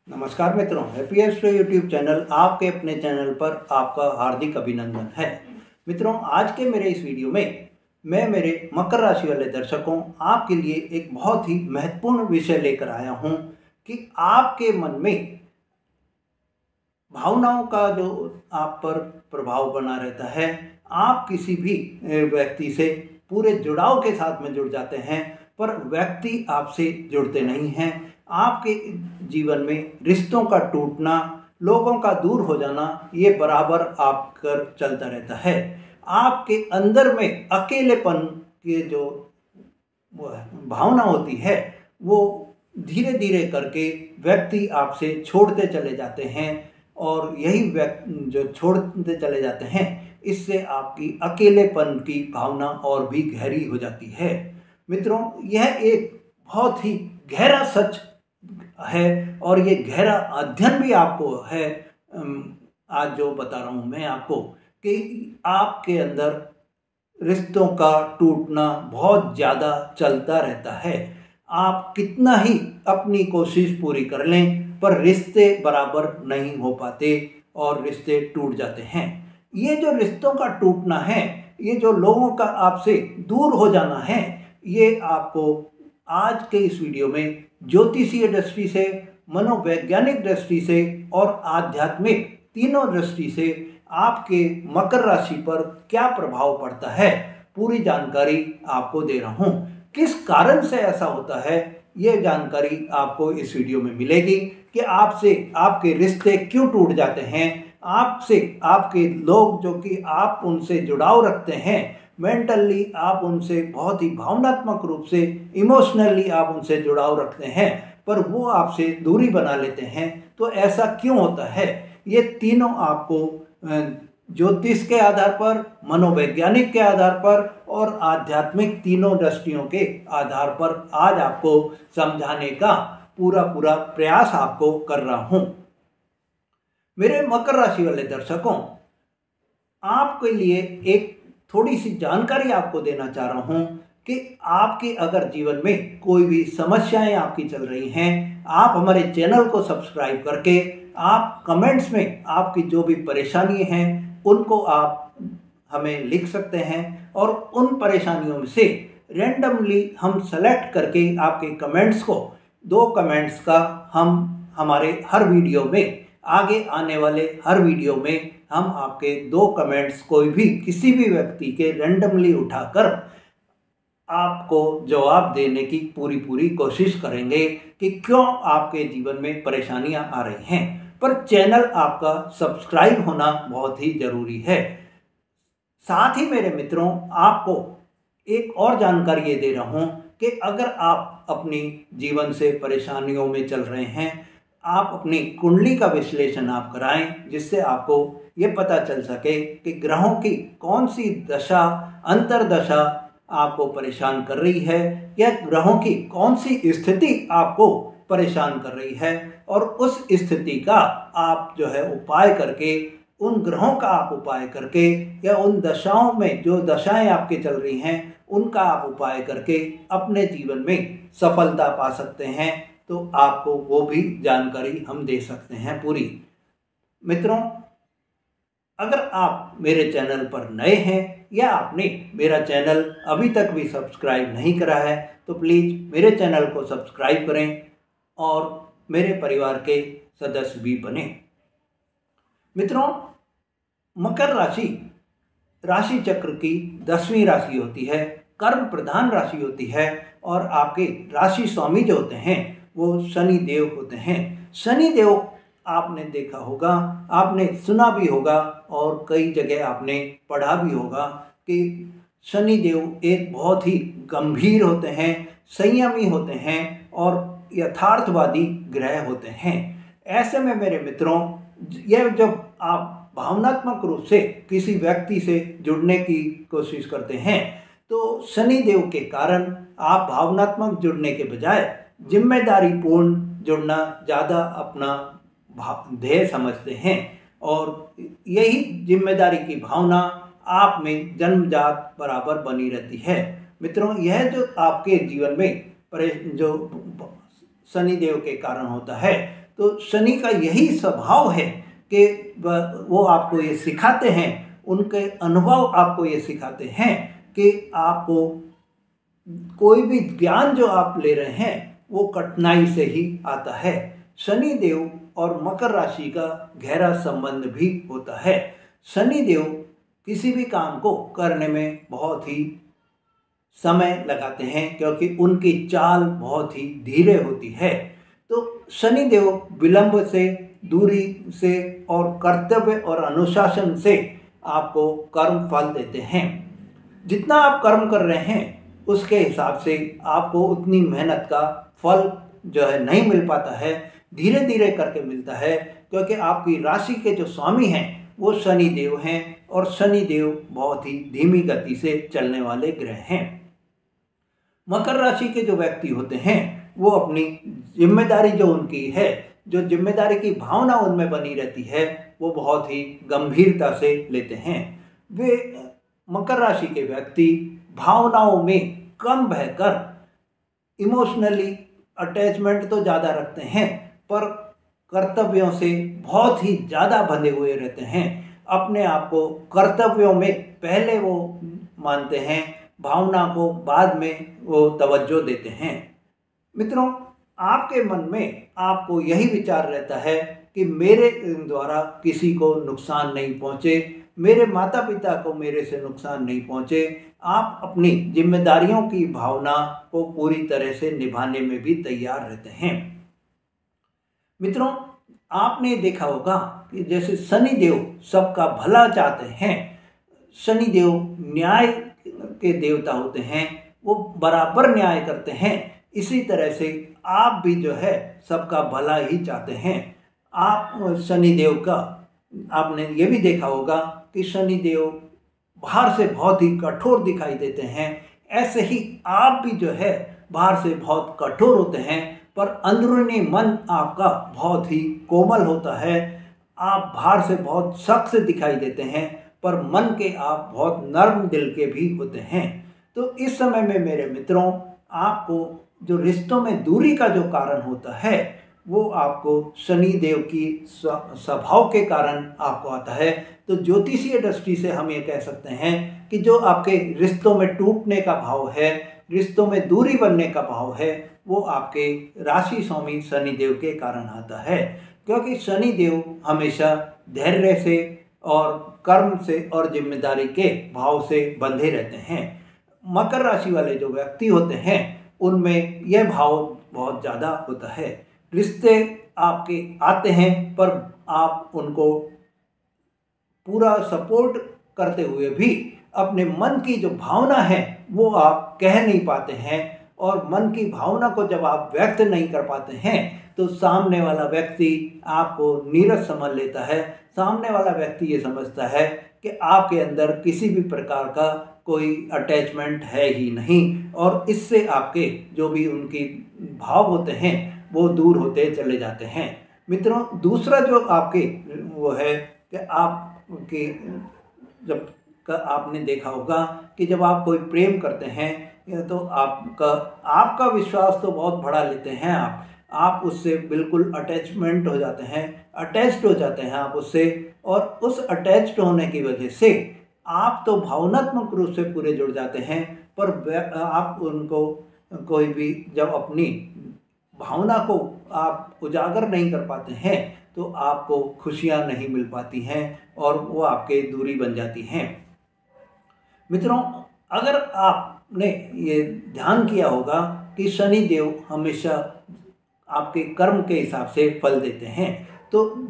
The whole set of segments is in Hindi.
नमस्कार मित्रों, हैप्पीएस्ट यूट्यूब चैनल आपके अपने चैनल पर आपका हार्दिक अभिनंदन है। मित्रों, आज के मेरे इस वीडियो में मैं मेरे मकर राशि वाले दर्शकों आपके लिए एक बहुत ही महत्वपूर्ण विषय लेकर आया हूं कि आपके मन में भावनाओं का जो आप पर प्रभाव बना रहता है। आप किसी भी व्यक्ति से पूरे जुड़ाव के साथ में जुड़ जाते हैं, पर व्यक्ति आपसे जुड़ते नहीं हैं। आपके जीवन में रिश्तों का टूटना, लोगों का दूर हो जाना, ये बराबर आप कर चलता रहता है। आपके अंदर में अकेलेपन की जो भावना होती है, वो धीरे धीरे करके व्यक्ति आपसे छोड़ते चले जाते हैं, और यही व्यक्ति जो छोड़ते चले जाते हैं, इससे आपकी अकेलेपन की भावना और भी गहरी हो जाती है। मित्रों, यह एक बहुत ही गहरा सच है और ये गहरा अध्ययन भी आपको है। आज जो बता रहा हूँ मैं आपको कि आपके अंदर रिश्तों का टूटना बहुत ज़्यादा चलता रहता है। आप कितना ही अपनी कोशिश पूरी कर लें, पर रिश्ते बराबर नहीं हो पाते और रिश्ते टूट जाते हैं। ये जो रिश्तों का टूटना है, ये जो लोगों का आपसे दूर हो जाना है, ये आपको आज के इस वीडियो में ज्योतिषीय दृष्टि से, मनोवैज्ञानिक दृष्टि से और आध्यात्मिक तीनों दृष्टि से आपके मकर राशि पर क्या प्रभाव पड़ता है, पूरी जानकारी आपको दे रहा हूँ। किस कारण से ऐसा होता है, ये जानकारी आपको इस वीडियो में मिलेगी कि आपसे आपके रिश्ते क्यों टूट जाते हैं। आपसे आपके लोग जो कि आप उनसे जुड़ाव रखते हैं, मेंटली आप उनसे बहुत ही भावनात्मक रूप से, इमोशनली आप उनसे जुड़ाव रखते हैं, पर वो आपसे दूरी बना लेते हैं। तो ऐसा क्यों होता है, ये तीनों आपको ज्योतिष के आधार पर, मनोवैज्ञानिक के आधार पर और आध्यात्मिक तीनों दृष्टियों के आधार पर आज आपको समझाने का पूरा प्रयास आपको कर रहा हूं। मेरे मकर राशि वाले दर्शकों, आपके लिए एक थोड़ी सी जानकारी आपको देना चाह रहा हूं कि आपके अगर जीवन में कोई भी समस्याएं आपकी चल रही हैं, आप हमारे चैनल को सब्सक्राइब करके आप कमेंट्स में आपकी जो भी परेशानी हैं उनको आप हमें लिख सकते हैं, और उन परेशानियों में से रैंडमली हम सेलेक्ट करके आपके कमेंट्स को, 2 कमेंट्स का हम हमारे हर वीडियो में, आगे आने वाले हर वीडियो में हम आपके 2 कमेंट्स कोई भी किसी भी व्यक्ति के रैंडमली उठाकर आपको जवाब देने की पूरी कोशिश करेंगे कि क्यों आपके जीवन में परेशानियां आ रही हैं। पर चैनल आपका सब्सक्राइब होना बहुत ही ज़रूरी है। साथ ही मेरे मित्रों, आपको एक और जानकारी ये दे रहा हूँ कि अगर आप अपनी जीवन से परेशानियों में चल रहे हैं, आप अपनी कुंडली का विश्लेषण आप कराएं, जिससे आपको ये पता चल सके कि ग्रहों की कौन सी दशा, अंतर्दशा आपको परेशान कर रही है, या ग्रहों की कौन सी स्थिति आपको परेशान कर रही है, और उस स्थिति का आप जो है उपाय करके, उन ग्रहों का आप उपाय करके, या उन दशाओं में जो दशाएं आपके चल रही हैं उनका आप उपाय करके अपने जीवन में सफलता पा सकते हैं। तो आपको वो भी जानकारी हम दे सकते हैं पूरी। मित्रों, अगर आप मेरे चैनल पर नए हैं या आपने मेरा चैनल अभी तक भी सब्सक्राइब नहीं करा है, तो प्लीज़ मेरे चैनल को सब्सक्राइब करें और मेरे परिवार के सदस्य भी बने। मित्रों, मकर राशि राशि चक्र की 10वीं राशि होती है, कर्म प्रधान राशि होती है, और आपके राशि स्वामी जो होते हैं वो शनि देव होते हैं। शनि देव आपने देखा होगा, आपने सुना भी होगा, और कई जगह आपने पढ़ा भी होगा कि शनि देव एक बहुत ही गंभीर होते हैं, संयमी होते हैं और यथार्थवादी ग्रह होते हैं। ऐसे में मेरे मित्रों, यह जब आप भावनात्मक रूप से किसी व्यक्ति से जुड़ने की कोशिश करते हैं, तो शनि देव के कारण आप भावनात्मक जुड़ने के बजाय जिम्मेदारीपूर्ण जुड़ना ज़्यादा अपना ध्येय समझते हैं, और यही जिम्मेदारी की भावना आप में जन्मजात बराबर बनी रहती है। मित्रों, यह जो आपके जीवन में जो शनिदेव के कारण होता है, तो शनि का यही स्वभाव है कि वो आपको ये सिखाते हैं, उनके अनुभव आपको ये सिखाते हैं कि आपको कोई भी ज्ञान जो आप ले रहे हैं वो कठिनाई से ही आता है। शनि देव और मकर राशि का गहरा संबंध भी होता है। शनि देव किसी भी काम को करने में बहुत ही समय लगाते हैं क्योंकि उनकी चाल बहुत ही धीरे होती है। तो शनि देव विलंब से, दूरी से और कर्तव्य और अनुशासन से आपको कर्म फल देते हैं। जितना आप कर्म कर रहे हैं उसके हिसाब से आपको उतनी मेहनत का फल जो है नहीं मिल पाता है, धीरे धीरे करके मिलता है, क्योंकि आपकी राशि के जो स्वामी हैं वो शनि देव हैं और शनि देव बहुत ही धीमी गति से चलने वाले ग्रह हैं। मकर राशि के जो व्यक्ति होते हैं वो अपनी जिम्मेदारी जो उनकी है, जो जिम्मेदारी की भावना उनमें बनी रहती है, वो बहुत ही गंभीरता से लेते हैं। वे मकर राशि के व्यक्ति भावनाओं में कम बहकर इमोशनली अटैचमेंट तो ज़्यादा रखते हैं, पर कर्तव्यों से बहुत ही ज़्यादा बंधे हुए रहते हैं। अपने आप को कर्तव्यों में पहले वो मानते हैं, भावना को बाद में वो तवज्जो देते हैं। मित्रों, आपके मन में आपको यही विचार रहता है कि मेरे द्वारा किसी को नुकसान नहीं पहुँचे, मेरे माता पिता को मेरे से नुकसान नहीं पहुँचे। आप अपनी जिम्मेदारियों की भावना को पूरी तरह से निभाने में भी तैयार रहते हैं। मित्रों, आपने देखा होगा कि जैसे शनि देव सबका भला चाहते हैं, शनि देव न्याय के देवता होते हैं, वो बराबर न्याय करते हैं। इसी तरह से आप भी जो है सबका भला ही चाहते हैं। आप शनि देव का आपने ये भी देखा होगा कि शनि देव बाहर से बहुत ही कठोर दिखाई देते हैं, ऐसे ही आप भी जो है बाहर से बहुत कठोर होते हैं, पर अंदरूनी मन आपका बहुत ही कोमल होता है। आप बाहर से बहुत सख्त दिखाई देते हैं, पर मन के आप बहुत नर्म दिल के भी होते हैं। तो इस समय में मेरे मित्रों, आपको जो रिश्तों में दूरी का जो कारण होता है वो आपको शनि देव की स्वभाव के कारण आपको आता है। तो ज्योतिषीय दृष्टि से हम ये कह सकते हैं कि जो आपके रिश्तों में टूटने का भाव है, रिश्तों में दूरी बनने का भाव है, वो आपके राशि स्वामी शनि देव के कारण आता है। क्योंकि शनि देव हमेशा धैर्य से और कर्म से और जिम्मेदारी के भाव से बंधे रहते हैं। मकर राशि वाले जो व्यक्ति होते हैं उनमें यह भाव बहुत ज़्यादा होता है। रिश्ते आपके आते हैं, पर आप उनको पूरा सपोर्ट करते हुए भी अपने मन की जो भावना है वो आप कह नहीं पाते हैं, और मन की भावना को जब आप व्यक्त नहीं कर पाते हैं तो सामने वाला व्यक्ति आपको नीरस समझ लेता है। सामने वाला व्यक्ति ये समझता है कि आपके अंदर किसी भी प्रकार का कोई अटैचमेंट है ही नहीं, और इससे आपके जो भी उनकी भाव होते हैं वो दूर होते चले जाते हैं। मित्रों, दूसरा जो आपके वो है कि आपके जब आपने देखा होगा कि जब आप कोई प्रेम करते हैं तो आपका विश्वास तो बहुत बढ़ा लेते हैं, आप उससे बिल्कुल अटैचमेंट हो जाते हैं, अटैच्ड हो जाते हैं आप उससे, और उस अटैच्ड होने की वजह से आप तो भावनात्मक रूप से पूरे जुड़ जाते हैं, पर आप उनको कोई भी जब अपनी भावना को आप उजागर नहीं कर पाते हैं तो आपको खुशियां नहीं मिल पाती हैं और वो आपके दूरी बन जाती हैं। मित्रों, अगर आपने ये ध्यान किया होगा कि शनि देव हमेशा आपके कर्म के हिसाब से फल देते हैं, तो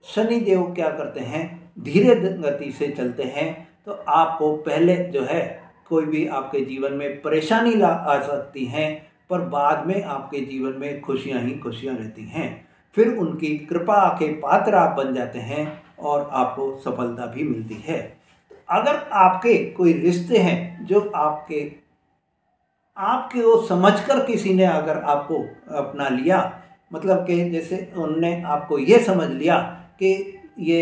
शनि देव क्या करते हैं, धीरे गति से चलते हैं। तो आपको पहले जो है कोई भी आपके जीवन में परेशानी आ सकती हैं, पर बाद में आपके जीवन में खुशियां ही खुशियां रहती हैं। फिर उनकी कृपा के पात्र आप बन जाते हैं और आपको सफलता भी मिलती है। अगर आपके कोई रिश्ते हैं जो आपके वो समझकर किसी ने अगर आपको अपना लिया, मतलब कि जैसे उनने आपको ये समझ लिया कि ये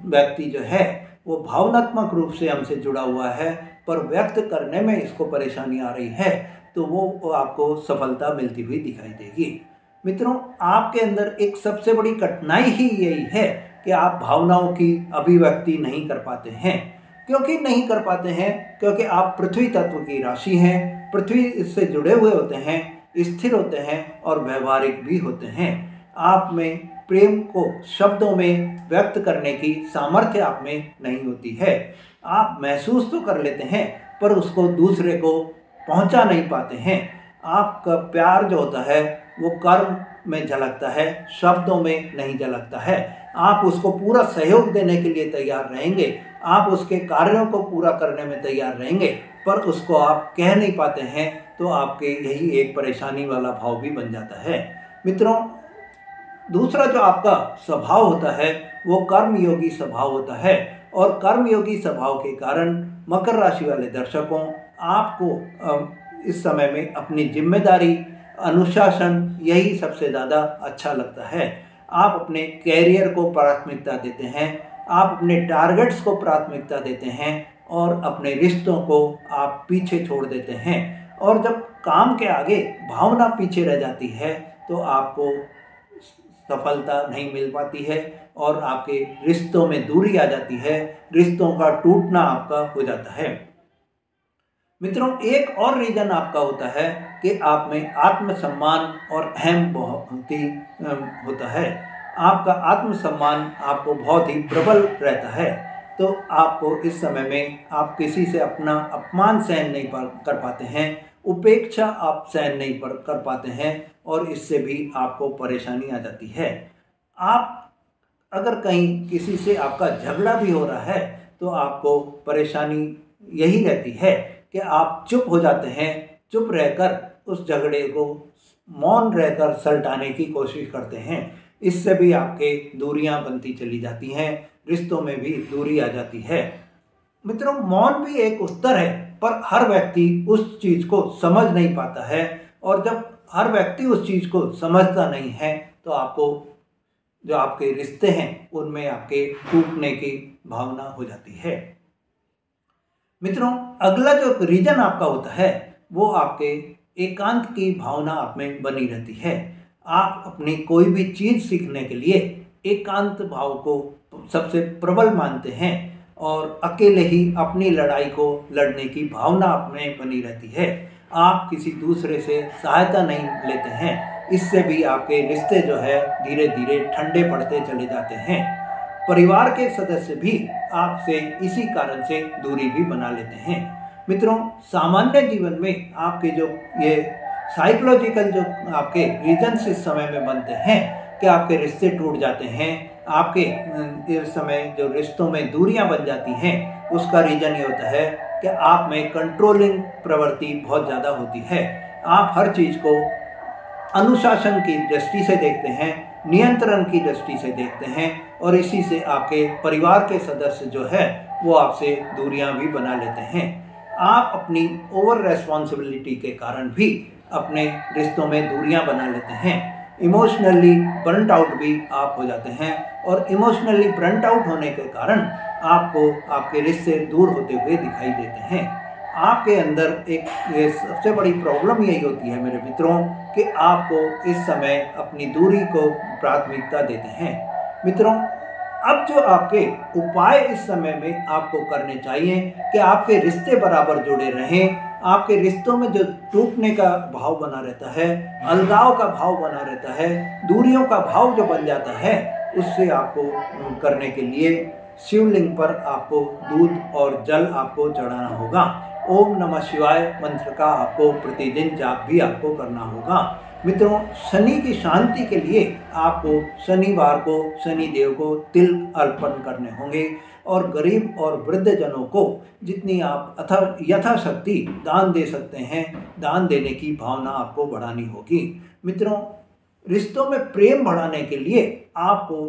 व्यक्ति जो है वो भावनात्मक रूप से हमसे जुड़ा हुआ है, पर व्यक्त करने में इसको परेशानी आ रही है, तो वो आपको सफलता मिलती हुई दिखाई देगी। मित्रों, आपके अंदर एक सबसे बड़ी कठिनाई ही यही है कि आप भावनाओं की अभिव्यक्ति नहीं कर पाते हैं। क्योंकि नहीं कर पाते हैं, क्योंकि आप पृथ्वी तत्व की राशि हैं, पृथ्वी से जुड़े हुए होते हैं, स्थिर होते हैं और व्यवहारिक भी होते हैं। आप में प्रेम को शब्दों में व्यक्त करने की सामर्थ्य आप में नहीं होती है। आप महसूस तो कर लेते हैं पर उसको दूसरे को पहुंचा नहीं पाते हैं। आपका प्यार जो होता है वो कर्म में झलकता है, शब्दों में नहीं झलकता है। आप उसको पूरा सहयोग देने के लिए तैयार रहेंगे, आप उसके कार्यों को पूरा करने में तैयार रहेंगे, पर उसको आप कह नहीं पाते हैं, तो आपके यही एक परेशानी वाला भाव भी बन जाता है। मित्रों, दूसरा जो आपका स्वभाव होता है वो कर्मयोगी स्वभाव होता है, और कर्मयोगी स्वभाव के कारण मकर राशि वाले दर्शकों, आपको इस समय में अपनी जिम्मेदारी, अनुशासन, यही सबसे ज़्यादा अच्छा लगता है। आप अपने कैरियर को प्राथमिकता देते हैं, आप अपने टारगेट्स को प्राथमिकता देते हैं और अपने रिश्तों को आप पीछे छोड़ देते हैं। और जब काम के आगे भावना पीछे रह जाती है तो आपको सफलता नहीं मिल पाती है और आपके रिश्तों में दूरी आ जाती है, रिश्तों का टूटना आपका हो जाता है। मित्रों, एक और रीजन आपका होता है कि आप में आत्मसम्मान और अहम बहुत ही होता है। आपका आत्मसम्मान आपको बहुत ही प्रबल रहता है, तो आपको इस समय में आप किसी से अपना अपमान सहन नहीं कर पाते हैं, उपेक्षा आप सहन नहीं कर पाते हैं और इससे भी आपको परेशानी आ जाती है। आप अगर कहीं किसी से आपका झगड़ा भी हो रहा है तो आपको परेशानी यही रहती है कि आप चुप हो जाते हैं, चुप रहकर उस झगड़े को मौन रहकर सलटाने की कोशिश करते हैं। इससे भी आपके दूरियां बनती चली जाती हैं, रिश्तों में भी दूरी आ जाती है। मित्रों, मौन भी एक उत्तर है, पर हर व्यक्ति उस चीज़ को समझ नहीं पाता है, और जब हर व्यक्ति उस चीज़ को समझता नहीं है तो आपको जो आपके रिश्ते हैं उनमें आपके टूटने की भावना हो जाती है। मित्रों, अगला जो रीजन आपका होता है वो आपके एकांत की भावना आप में बनी रहती है। आप अपनी कोई भी चीज़ सीखने के लिए एकांत भाव को सबसे प्रबल मानते हैं और अकेले ही अपनी लड़ाई को लड़ने की भावना आप में बनी रहती है। आप किसी दूसरे से सहायता नहीं लेते हैं, इससे भी आपके रिश्ते जो है धीरे धीरे ठंडे पड़ते चले जाते हैं। परिवार के सदस्य भी आपसे इसी कारण से दूरी भी बना लेते हैं। मित्रों, सामान्य जीवन में आपके जो ये साइकोलॉजिकल जो आपके रीजन्स इस समय में बनते हैं कि आपके रिश्ते टूट जाते हैं, आपके इस समय जो रिश्तों में दूरियां बन जाती हैं, उसका रीजन ये होता है कि आप में कंट्रोलिंग प्रवृत्ति बहुत ज़्यादा होती है। आप हर चीज़ को अनुशासन की दृष्टि से देखते हैं, नियंत्रण की दृष्टि से देखते हैं, और इसी से आपके परिवार के सदस्य जो है वो आपसे दूरियां भी बना लेते हैं। आप अपनी ओवर रेस्पॉन्सिबिलिटी के कारण भी अपने रिश्तों में दूरियां बना लेते हैं। इमोशनली बर्नट आउट भी आप हो जाते हैं, और इमोशनली बर्नट आउट होने के कारण आपको आपके रिश्ते दूर होते हुए दिखाई देते हैं। आपके अंदर एक ये सबसे बड़ी प्रॉब्लम यही होती है मेरे मित्रों कि आपको इस समय अपनी दूरी को प्राथमिकता देते हैं। मित्रों, अब जो आपके उपाय इस समय में आपको करने चाहिए कि आपके रिश्ते बराबर जुड़े रहें। आपके रिश्तों में जो टूटने का भाव बना रहता है, अलगाव का भाव बना रहता है, दूरियों का भाव जो बन जाता है, उससे आपको करने के लिए शिवलिंग पर आपको दूध और जल आपको चढ़ाना होगा। ओम नमः शिवाय मंत्र का आपको प्रतिदिन जाप भी आपको करना होगा। मित्रों, शनि की शांति के लिए आपको शनिवार को शनि देव को तिल अर्पण करने होंगे, और गरीब और वृद्ध जनों को जितनी आप यथाशक्ति दान दे सकते हैं, दान देने की भावना आपको बढ़ानी होगी। मित्रों, रिश्तों में प्रेम बढ़ाने के लिए आपको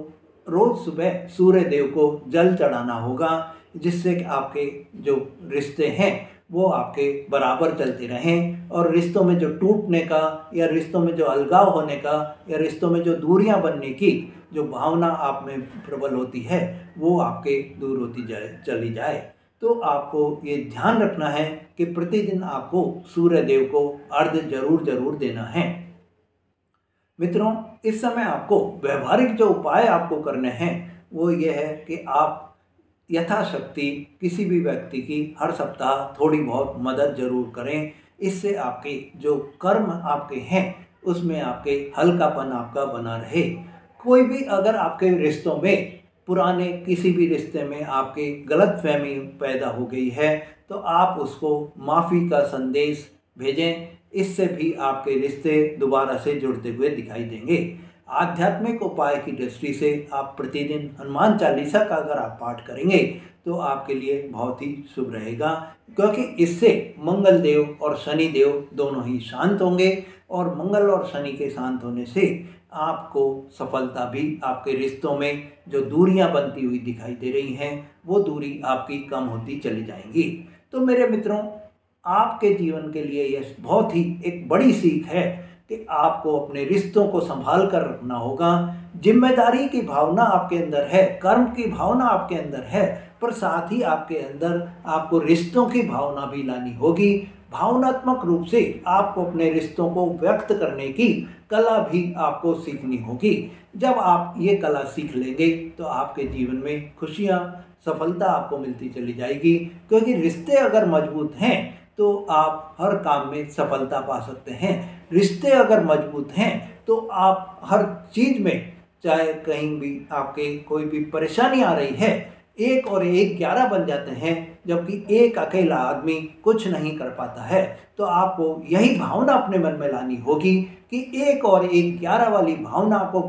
रोज सुबह सूर्य देव को जल चढ़ाना होगा, जिससे कि आपके जो रिश्ते हैं वो आपके बराबर चलते रहें, और रिश्तों में जो टूटने का या रिश्तों में जो अलगाव होने का या रिश्तों में जो दूरियां बनने की जो भावना आप में प्रबल होती है वो आपके दूर होती चली जाए। तो आपको ये ध्यान रखना है कि प्रतिदिन आपको सूर्य देव को अर्घ्य जरूर देना है। मित्रों, इस समय आपको व्यवहारिक जो उपाय आपको करने हैं वो ये है कि आप यथाशक्ति किसी भी व्यक्ति की हर सप्ताह थोड़ी बहुत मदद जरूर करें। इससे आपके जो कर्म आपके हैं उसमें आपके हल्कापन आपका बना रहे। कोई भी अगर आपके रिश्तों में पुराने किसी भी रिश्ते में आपके गलतफहमी पैदा हो गई है तो आप उसको माफ़ी का संदेश भेजें। इससे भी आपके रिश्ते दोबारा से जुड़ते हुए दिखाई देंगे। आध्यात्मिक उपाय की दृष्टि से आप प्रतिदिन हनुमान चालीसा का अगर आप पाठ करेंगे तो आपके लिए बहुत ही शुभ रहेगा, क्योंकि इससे मंगल देव और शनि देव दोनों ही शांत होंगे और मंगल और शनि के शांत होने से आपको सफलता भी आपके रिश्तों में जो दूरियां बनती हुई दिखाई दे रही हैं वो दूरी आपकी कम होती चली जाएंगी। तो मेरे मित्रों, आपके जीवन के लिए यह बहुत ही एक बड़ी सीख है कि आपको अपने रिश्तों को संभाल कर रखना होगा। जिम्मेदारी की भावना आपके अंदर है, कर्म की भावना आपके अंदर है, पर साथ ही आपके अंदर आपको रिश्तों की भावना भी लानी होगी। भावनात्मक रूप से आपको अपने रिश्तों को व्यक्त करने की कला भी आपको सीखनी होगी। जब आप ये कला सीख लेंगे तो आपके जीवन में खुशियाँ, सफलता आपको मिलती चली जाएगी, क्योंकि रिश्ते अगर मजबूत हैं तो आप हर काम में सफलता पा सकते हैं। रिश्ते अगर मजबूत हैं तो आप हर चीज़ में, चाहे कहीं भी आपके कोई भी परेशानी आ रही है, 1 और 1 11 बन जाते हैं, जबकि एक अकेला आदमी कुछ नहीं कर पाता है। तो आपको यही भावना अपने मन में लानी होगी कि 1 और 1 11 वाली भावना को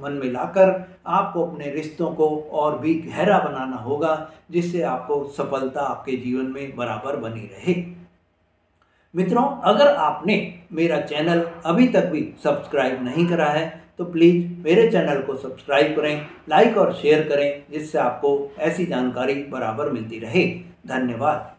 मन में लाकर आपको अपने रिश्तों को और भी गहरा बनाना होगा, जिससे आपको सफलता आपके जीवन में बराबर बनी रहे। मित्रों, अगर आपने मेरा चैनल अभी तक भी सब्सक्राइब नहीं करा है तो प्लीज़ मेरे चैनल को सब्सक्राइब करें, लाइक और शेयर करें, जिससे आपको ऐसी जानकारी बराबर मिलती रहे। धन्यवाद।